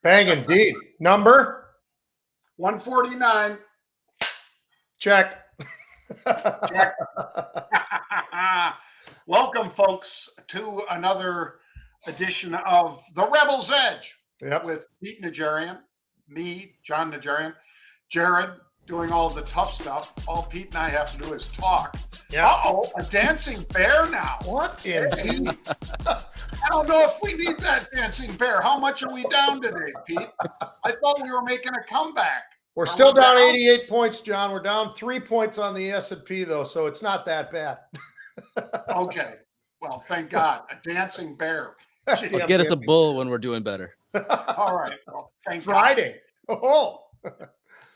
Bang indeed. Number? 149. Check. Check. Welcome, folks, to another edition of The Rebel's Edge with Pete Najarian, me, John Najarian, Jared doing all the tough stuff. All Pete and I have to do is talk. Yeah. Uh-oh, a dancing bear now. What in? I don't know if we need that dancing bear. How much are we down today, Pete? I thought we were making a comeback. We're still down 88 points, John. We're down 3 points on the S&P, though, so it's not that bad. Okay. Well, thank God. A dancing bear. Get us a bull when we're doing better. All right. Well, thank Friday. God. Oh.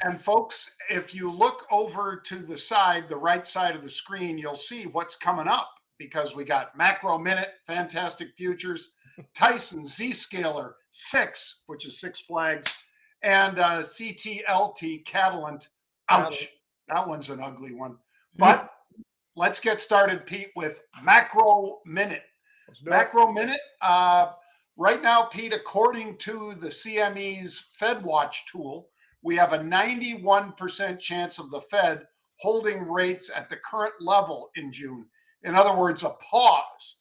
And folks, if you look over to the side, the right side of the screen, you'll see what's coming up because we got Macro Minute, Fantastic Futures, Tyson Z-Scaler 6, which is Six Flags, and CTLT Catalent. Ouch. That one's an ugly one. But let's get started, Pete, with Macro Minute. Macro Minute. Right now, Pete, according to the CME's FedWatch tool, we have a 91% chance of the Fed holding rates at the current level in June. In other words, a pause.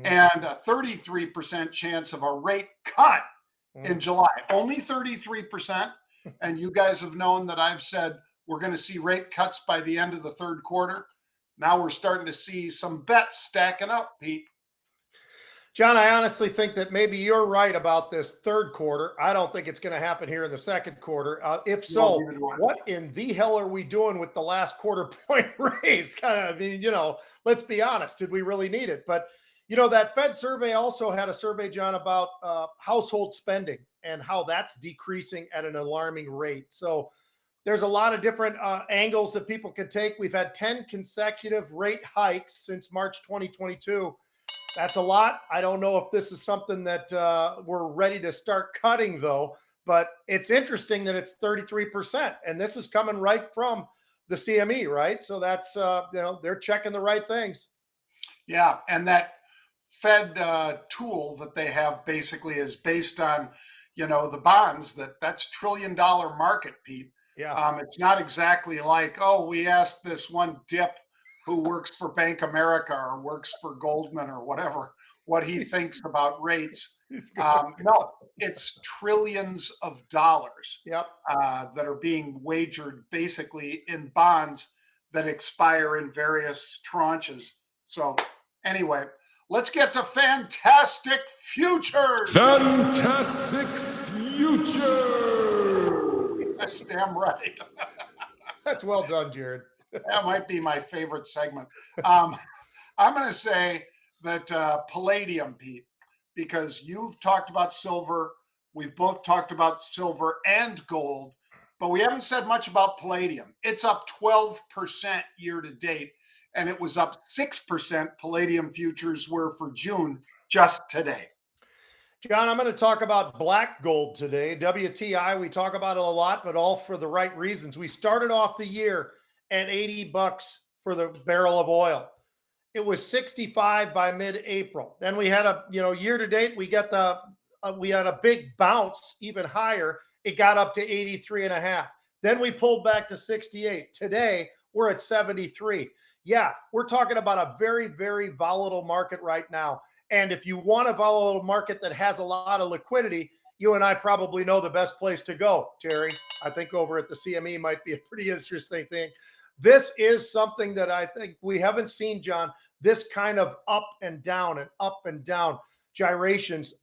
And a 33% chance of a rate cut in July. Only 33%. And you guys have known that I've said we're going to see rate cuts by the end of the third quarter. Now we're starting to see some bets stacking up, Pete. John, I honestly think that maybe you're right about this third quarter. I don't think it's going to happen here in the second quarter. If so, what in the hell are we doing with the last quarter point raise? I mean, let's be honest. Did we really need it? But, that Fed survey also had a survey, John, about household spending and how that's decreasing at an alarming rate. So there's a lot of different angles that people could take. We've had 10 consecutive rate hikes since March 2022. That's a lot. I don't know if this is something that we're ready to start cutting, though. But it's interesting that it's 33%. And this is coming right from the CME, right? So that's, they're checking the right things. Yeah. And that Fed tool that they have basically is based on, the bonds that's $1 trillion market, Pete. Yeah. It's not exactly like, we asked this one dip who works for Bank America or works for Goldman or whatever, what he thinks about rates. No, it's trillions of dollars that are being wagered basically in bonds that expire in various tranches. So anyway, let's get to Fantastic Futures. Fantastic Futures. That's damn right. That's well done, Jared. That might be my favorite segment. I'm going to say that palladium, Pete, because you've talked about silver. We've both talked about silver and gold, but we haven't said much about palladium. It's up 12% year to date, and it was up 6%. Palladium futures were for June just today. John, I'm going to talk about black gold today. WTI, we talk about it a lot, but all for the right reasons. We started off the year at $80 for the barrel of oil. It was 65 by mid-April. Then we had a, year to date, we had a big bounce even higher. It got up to 83.5. Then we pulled back to 68. Today, we're at 73. Yeah, we're talking about a very, very volatile market right now. And if you want a volatile market that has a lot of liquidity, you and I probably know the best place to go, Terry. I think over at the CME might be a pretty interesting thing. This is something that I think we haven't seen, John, this kind of up and down gyrations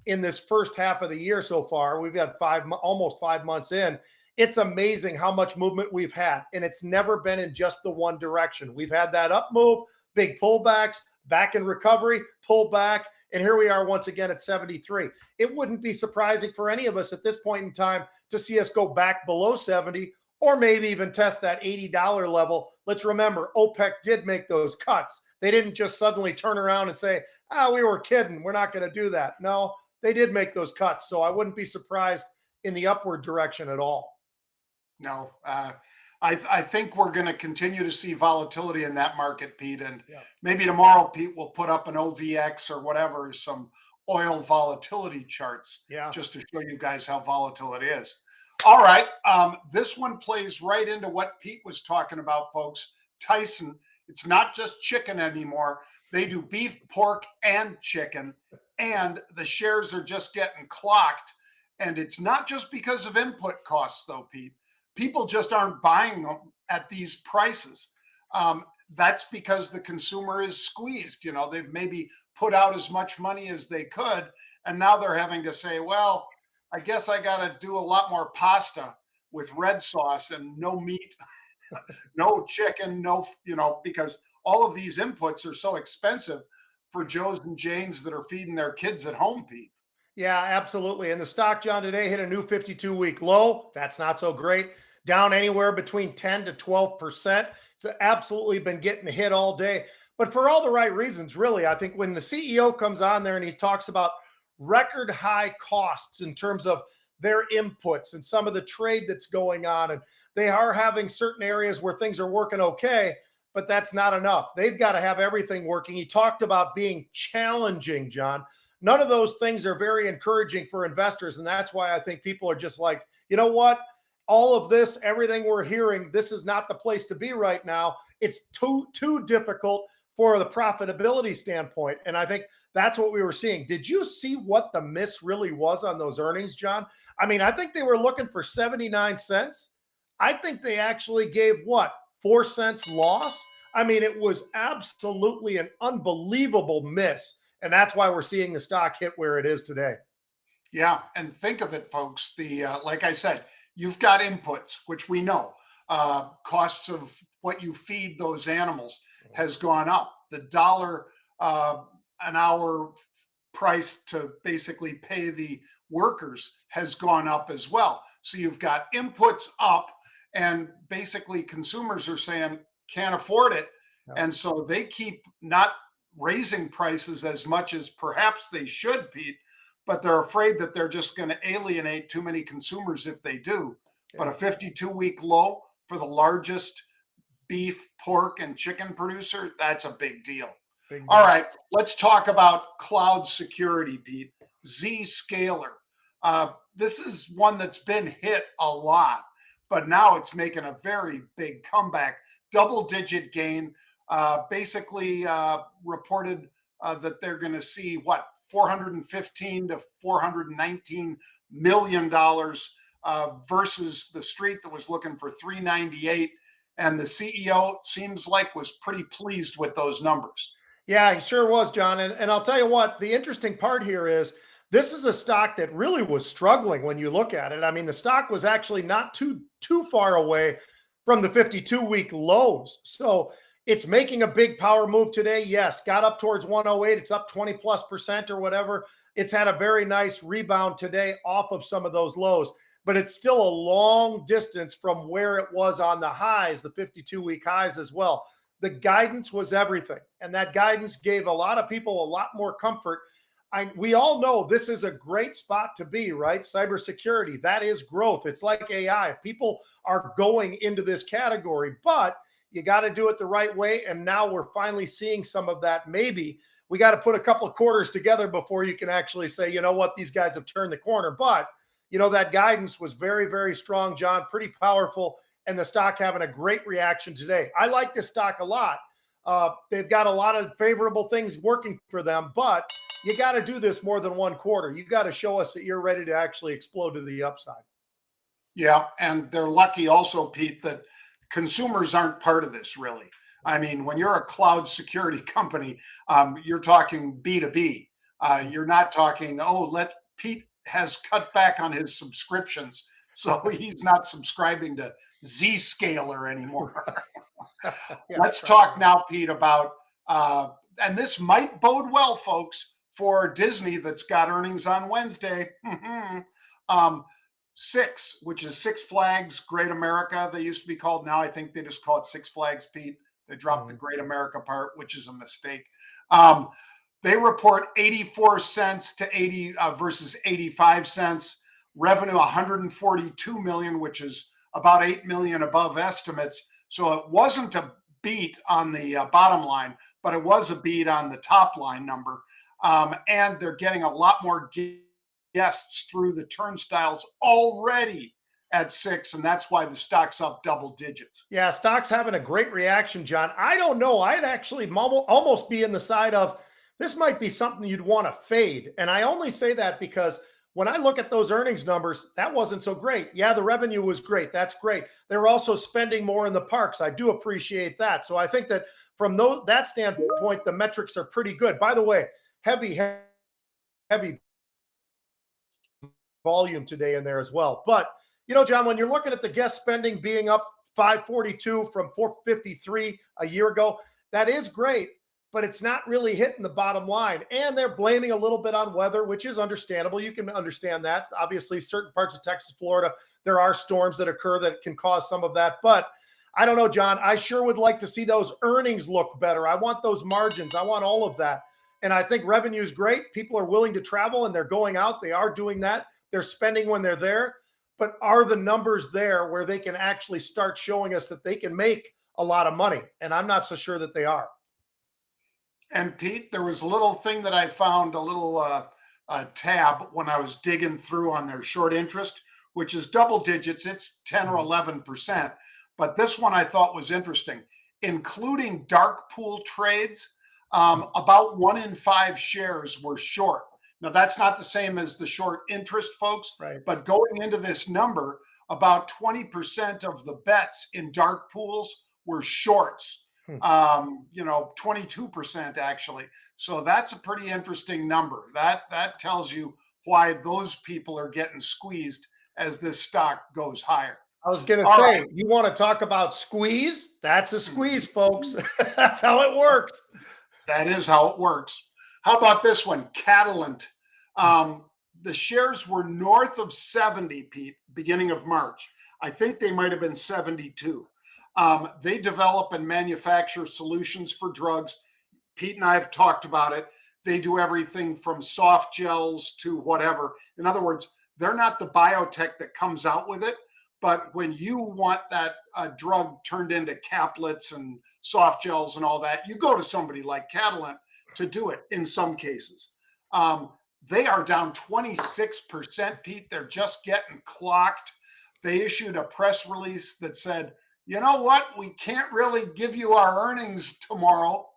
in this first half of the year so far. We've got almost 5 months in. It's amazing how much movement we've had, and it's never been in just the one direction. We've had that up move, big pullbacks, back in recovery, pull back, and here we are once again at 73. It wouldn't be surprising for any of us at this point in time to see us go back below 70 or maybe even test that $80 level. Let's remember, OPEC did make those cuts. They didn't just suddenly turn around and say, we were kidding. We're not going to do that. No, they did make those cuts. So I wouldn't be surprised in the upward direction at all. No, I think we're going to continue to see volatility in that market, Pete. And maybe tomorrow, Pete, will put up an OVX or whatever, some oil volatility charts Yeah. just to show you guys how volatile it is. All right. This one plays right into what Pete was talking about, folks. Tyson, it's not just chicken anymore. They do beef, pork, and chicken, and the shares are just getting clocked. And it's not just because of input costs, though, Pete. People just aren't buying them at these prices. That's because the consumer is squeezed. You know, they've maybe put out as much money as they could, and now they're having to say, well, I guess I got to do a lot more pasta with red sauce and no meat, no chicken, no, because all of these inputs are so expensive for Joes and Janes that are feeding their kids at home, Pete. Yeah, absolutely. And the stock, John, today hit a new 52-week low. That's not so great. Down anywhere between 10 to 12%. It's absolutely been getting hit all day, but for all the right reasons, really. I think when the CEO comes on there and he talks about record high costs in terms of their inputs and some of the trade that's going on, and they are having certain areas where things are working okay, but that's not enough. They've got to have everything working. He talked about being challenging, John. None of those things are very encouraging for investors. And that's why I think people are just like, you know what? All of this, everything we're hearing, this is not the place to be right now. It's too difficult for the profitability standpoint. And I think that's what we were seeing. Did you see what the miss really was on those earnings, John? I mean, I think they were looking for 79 cents. I think they actually gave what, 4 cents loss? I mean, it was absolutely an unbelievable miss. And that's why we're seeing the stock hit where it is today. Yeah, and think of it, folks. Like I said, you've got inputs, which we know. Costs of what you feed those animals has gone up. The dollar an hour price to basically pay the workers has gone up as well. So you've got inputs up, and basically consumers are saying can't afford it, and so they keep not raising prices as much as perhaps they should, Pete, but they're afraid that they're just going to alienate too many consumers if they do. But a 52-week low for the largest beef, pork, and chicken producer, that's a big deal. All right, let's talk about cloud security, Pete. Zscaler. This is one that's been hit a lot, but now it's making a very big comeback. Double-digit gain. Basically reported that they're going to see what, $415 to $419 million versus the street that was looking for 398. And the CEO seems like was pretty pleased with those numbers. Yeah, he sure was, John. And I'll tell you what, the interesting part here is this is a stock that really was struggling when you look at it. I mean, the stock was actually not too far away from the 52-week lows. So it's making a big power move today. Yes, got up towards 108. It's up 20+% or whatever. It's had a very nice rebound today off of some of those lows, but it's still a long distance from where it was on the highs, the 52-week highs as well. The guidance was everything, and that guidance gave a lot of people a lot more comfort. We all know this is a great spot to be, right? Cybersecurity, that is growth. It's like AI. People are going into this category, but you got to do it the right way. And now we're finally seeing some of that. Maybe we got to put a couple of quarters together before you can actually say, you know what, these guys have turned the corner. But, you know, that guidance was very, very strong, John, pretty powerful. And the stock having a great reaction today. I like this stock a lot. They've got a lot of favorable things working for them, but you got to do this more than one quarter. You got to show us that you're ready to actually explode to the upside. Yeah, and they're lucky also, Pete, that consumers aren't part of this, really. I mean, when you're a cloud security company, you're talking B2B. You're not talking, Pete has cut back on his subscriptions, so he's not subscribing to Zscaler anymore. Let's talk now, Pete, about, and this might bode well, folks, for Disney that's got earnings on Wednesday. Six, which is Six Flags Great America, they used to be called. Now I think they just call it Six Flags, Pete. They dropped the Great America part, which is a mistake. They report 84 cents to 80 versus 85 cents. Revenue 142 million, which is about 8 million above estimates. So it wasn't a beat on the bottom line, but it was a beat on the top line number. And they're getting a lot more guests through the turnstiles already at 6, and that's why the stock's up double digits. Yeah, stock's having a great reaction, John. I don't know. I'd actually almost be in the side of this might be something you'd want to fade. And I only say that because when I look at those earnings numbers, that wasn't so great. Yeah, the revenue was great. That's great. They were also spending more in the parks. I do appreciate that. So I think that from that standpoint, the metrics are pretty good. By the way, heavy volume today in there as well. But, John, when you're looking at the guest spending being up 542 from 453 a year ago, that is great, but it's not really hitting the bottom line. And they're blaming a little bit on weather, which is understandable. You can understand that. Obviously, certain parts of Texas, Florida, there are storms that occur that can cause some of that. But I don't know, John, I sure would like to see those earnings look better. I want those margins. I want all of that. And I think revenue is great. People are willing to travel and they're going out. They are doing that. They're spending when they're there. But are the numbers there where they can actually start showing us that they can make a lot of money? And I'm not so sure that they are. And Pete, there was a little thing that I found, a little tab when I was digging through on their short interest, which is double digits. It's 10 or 11%. But this one I thought was interesting, including dark pool trades. About 1 in 5 shares were short. Now, that's not the same as the short interest, folks, right? But going into this number, about 20% of the bets in dark pools were shorts. 22% actually. So that's a pretty interesting number. That tells you why those people are getting squeezed as this stock goes higher. I was going to say, you want to talk about squeeze? That's a squeeze, folks. That's how it works. That is how it works. How about this one? Catalent. The shares were north of 70, Pete, beginning of March. I think they might have been 72. They develop and manufacture solutions for drugs. Pete and I have talked about it. They do everything from soft gels to whatever. In other words, they're not the biotech that comes out with it. But when you want that drug turned into caplets and soft gels and all that, you go to somebody like Catalent to do it in some cases. They are down 26%, Pete. They're just getting clocked. They issued a press release that said, you know what? We can't really give you our earnings tomorrow,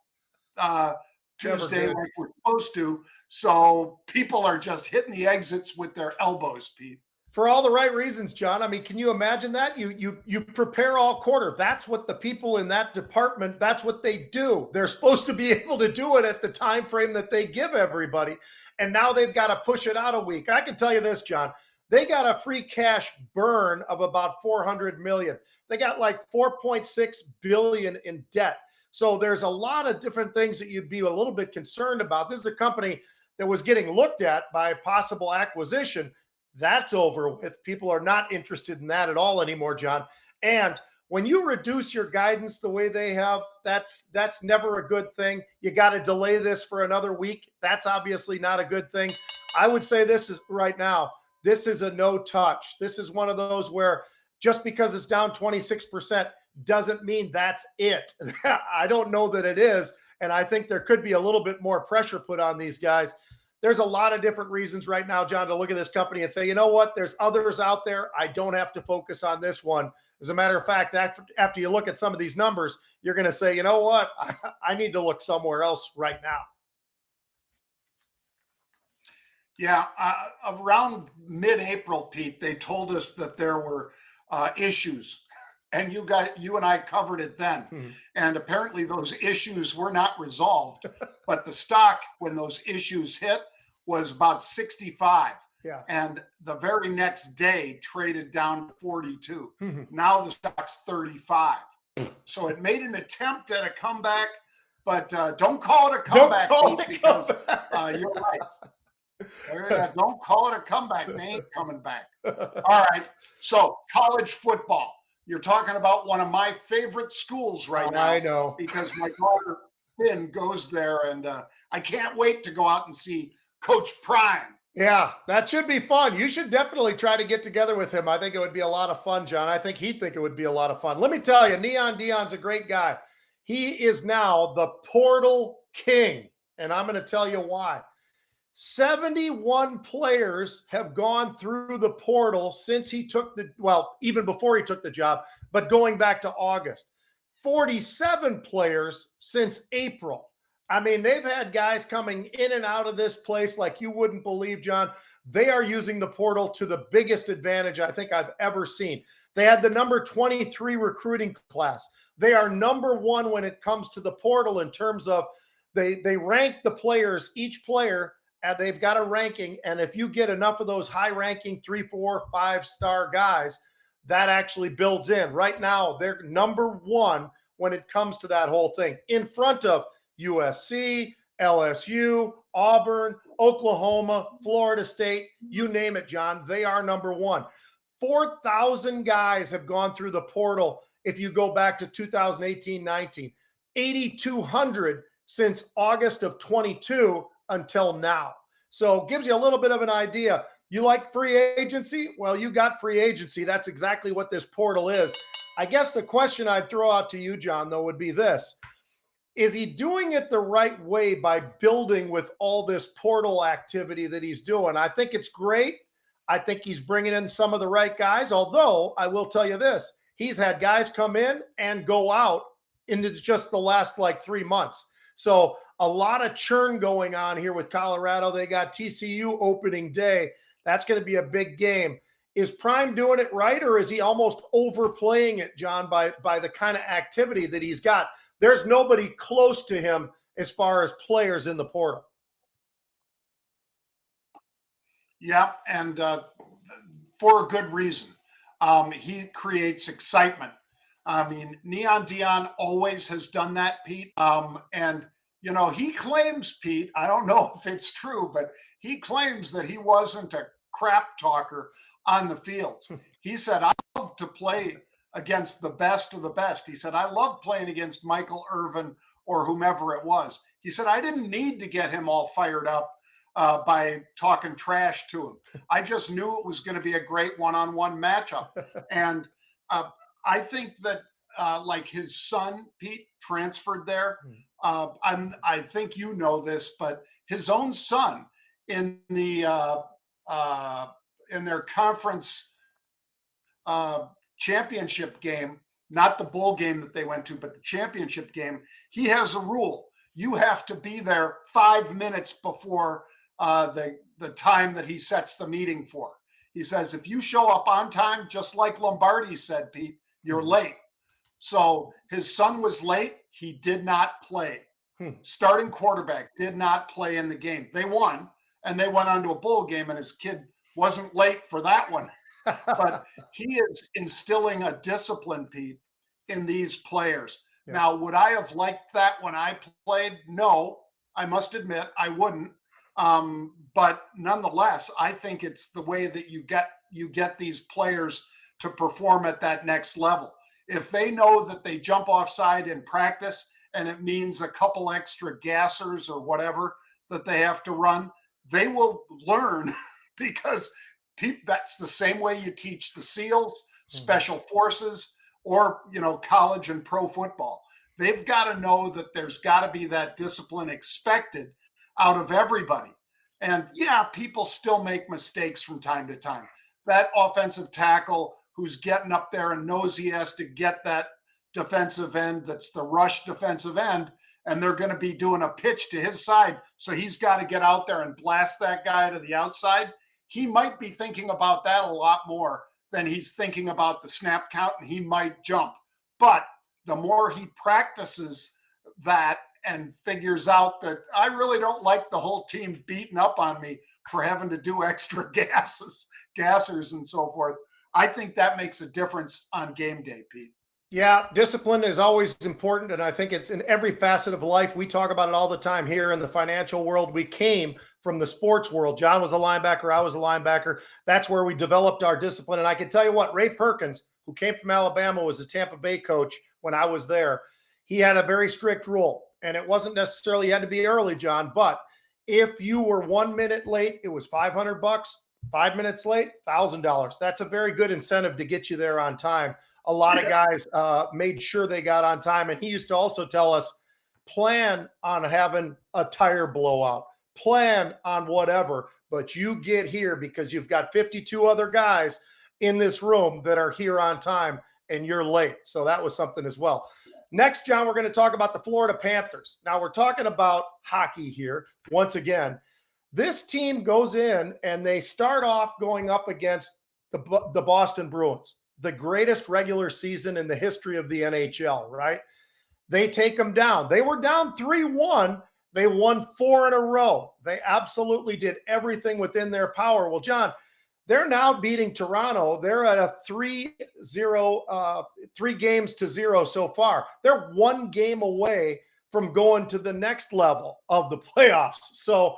Tuesday, like we're supposed to. So people are just hitting the exits with their elbows, Pete. For all the right reasons, John. I mean, can you imagine that? You prepare all quarter. That's what the people in that department, that's what they do. They're supposed to be able to do it at the time frame that they give everybody. And now they've got to push it out a week. I can tell you this, John. They got a free cash burn of about $400 million. They got like $4.6 billion in debt. So there's a lot of different things that you'd be a little bit concerned about. This is a company that was getting looked at by possible acquisition. That's over with. People are not interested in that at all anymore, John. And when you reduce your guidance the way they have, that's never a good thing. You got to delay this for another week. That's obviously not a good thing. I would say this is right now, this is a no touch. This is one of those where just because it's down 26% doesn't mean that's it. I don't know that it is. And I think there could be a little bit more pressure put on these guys. There's a lot of different reasons right now, John, to look at this company and say, you know what, there's others out there. I don't have to focus on this one. As a matter of fact, after you look at some of these numbers, you're going to say, you know what, I need to look somewhere else right now. Yeah, around mid-April, Pete, they told us that there were issues. And you and I covered it then. Mm-hmm. And apparently those issues were not resolved. But the stock, when those issues hit, was about 65. Yeah. And the very next day traded down to 42. Mm-hmm. Now the stock's 35. So it made an attempt at a comeback, but don't call it a comeback, Pete, because you're right. Don't call it a comeback. They ain't coming back. All right. So college football. You're talking about one of my favorite schools right now. I know. Because my daughter, Finn, goes there, and I can't wait to go out and see Coach Prime. Yeah, that should be fun. You should definitely try to get together with him. I think it would be a lot of fun, John. I think he'd think it would be a lot of fun. Let me tell you, Neon Dion's a great guy. He is now the portal king, and I'm going to tell you why. 71 players have gone through the portal since he took even before he took the job, but going back to August. 47 players since April. I mean, they've had guys coming in and out of this place like you wouldn't believe, John. They are using the portal to the biggest advantage I think I've ever seen. They had the number 23 recruiting class. They are number one when it comes to the portal in terms of they rank the players, each player, and they've got a ranking. And if you get enough of those high-ranking 3, 4, 5-star guys, that actually builds in. Right now, they're number one when it comes to that whole thing, in front of USC, LSU, Auburn, Oklahoma, Florida State, you name it, John. They are number one. 4,000 guys have gone through the portal if you go back to 2018-19. 8,200 since August of 22 until now. So it gives you a little bit of an idea. You like free agency? Well, you got free agency. That's exactly what this portal is. I guess the question I'd throw out to you, John, though, would be this. Is he doing it the right way by building with all this portal activity that he's doing? I think it's great. I think he's bringing in some of the right guys, although I will tell you this. He's had guys come in and go out into just the last 3 months. So a lot of churn going on here with Colorado. They got TCU opening day. That's going to be a big game. Is Prime doing it right, or is he almost overplaying it, John, by the kind of activity that he's got? There's nobody close to him as far as players in the portal. Yeah, and for a good reason. He creates excitement. I mean, Neon Dion always has done that, Pete. And, he claims, Pete, I don't know if it's true, but he claims that he wasn't a crap talker on the fields. He said, I love to play against the best of the best. He said, I love playing against Michael Irvin or whomever it was. He said, I didn't need to get him all fired up by talking trash to him. I just knew it was going to be a great one-on-one matchup. And I think that his son, Pete, transferred there. I think you know this, but his own son in their conference championship game, not the bowl game that they went to, but the championship game, he has a rule. You have to be there 5 minutes before the time that he sets the meeting for. He says, if you show up on time, just like Lombardi said, Pete, you're late. So his son was late. He did not play. Starting quarterback did not play in the game. They won, and they went on to a bowl game, and his kid wasn't late for that one. But he is instilling a discipline, Pete, in these players. Yeah. Now, would I have liked that when I played? No, I must admit I wouldn't. But nonetheless, I think it's the way that you get these players to perform at that next level. If they know that they jump offside in practice and it means a couple extra gassers or whatever that they have to run, they will learn because that's the same way you teach the SEALs, special forces, or, college and pro football. They've got to know that there's got to be that discipline expected out of everybody. And yeah, people still make mistakes from time to time. That offensive tackle who's getting up there and knows he has to get that defensive end, that's the rush defensive end, and they're going to be doing a pitch to his side. So he's got to get out there and blast that guy to the outside. He might be thinking about that a lot more than he's thinking about the snap count, and he might jump. But the more he practices that and figures out that I really don't like the whole team beating up on me for having to do extra gassers and so forth, I think that makes a difference on game day, Pete. Yeah, discipline is always important, and I think it's in every facet of life. We talk about it all the time here in the financial world. We came from the sports world. John was a linebacker. I was a linebacker. That's where we developed our discipline. And I can tell you what, Ray Perkins, who came from Alabama, was a Tampa Bay coach when I was there. He had a very strict rule, and it wasn't necessarily you had to be early, John, but if you were 1 minute late, it was $500. 5 minutes late, $1,000. That's a very good incentive to get you there on time. A lot of guys made sure they got on time. And he used to also tell us, plan on having a tire blowout. plan on whatever, but you get here because you've got 52 other guys in this room that are here on time and you're late. So that was something as well. Next, John, we're going to talk about the Florida Panthers. Now we're talking about hockey here. Once again, this team goes in and they start off going up against the Boston Bruins, the greatest regular season in the history of the NHL, right? They take them down. They were down 3-1. They won 4 in a row. They absolutely did everything within their power. Well, John, they're now beating Toronto. They're at a 3-0, 3-0 so far. They're 1 game away from going to the next level of the playoffs. So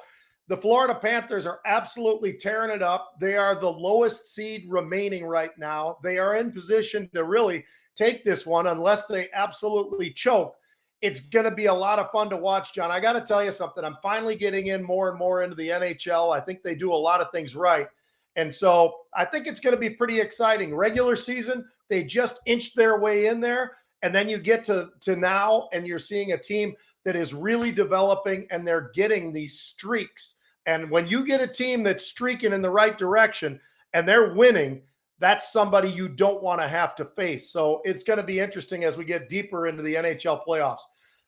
the Florida Panthers are absolutely tearing it up. They are the lowest seed remaining right now. They are in position to really take this one unless they absolutely choke. It's going to be a lot of fun to watch, John. I got to tell you something. I'm finally getting in more and more into the NHL. I think they do a lot of things right. And so I think it's going to be pretty exciting. Regular season, they just inched their way in there. And then you get to now, and you're seeing a team that is really developing, and they're getting these streaks. And when you get a team that's streaking in the right direction and they're winning, that's somebody you don't want to have to face. So it's going to be interesting as we get deeper into the NHL playoffs.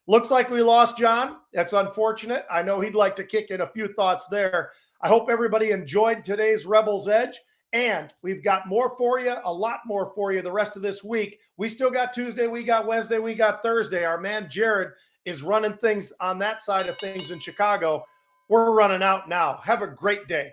Looks like we lost John. That's unfortunate. I know he'd like to kick in a few thoughts there. I hope everybody enjoyed today's Rebels Edge, and we've got more for you, a lot more for you the rest of this week. We still got Tuesday, we got Wednesday, we got Thursday. Our man Jared is running things on that side of things in Chicago. We're running out now. Have a great day.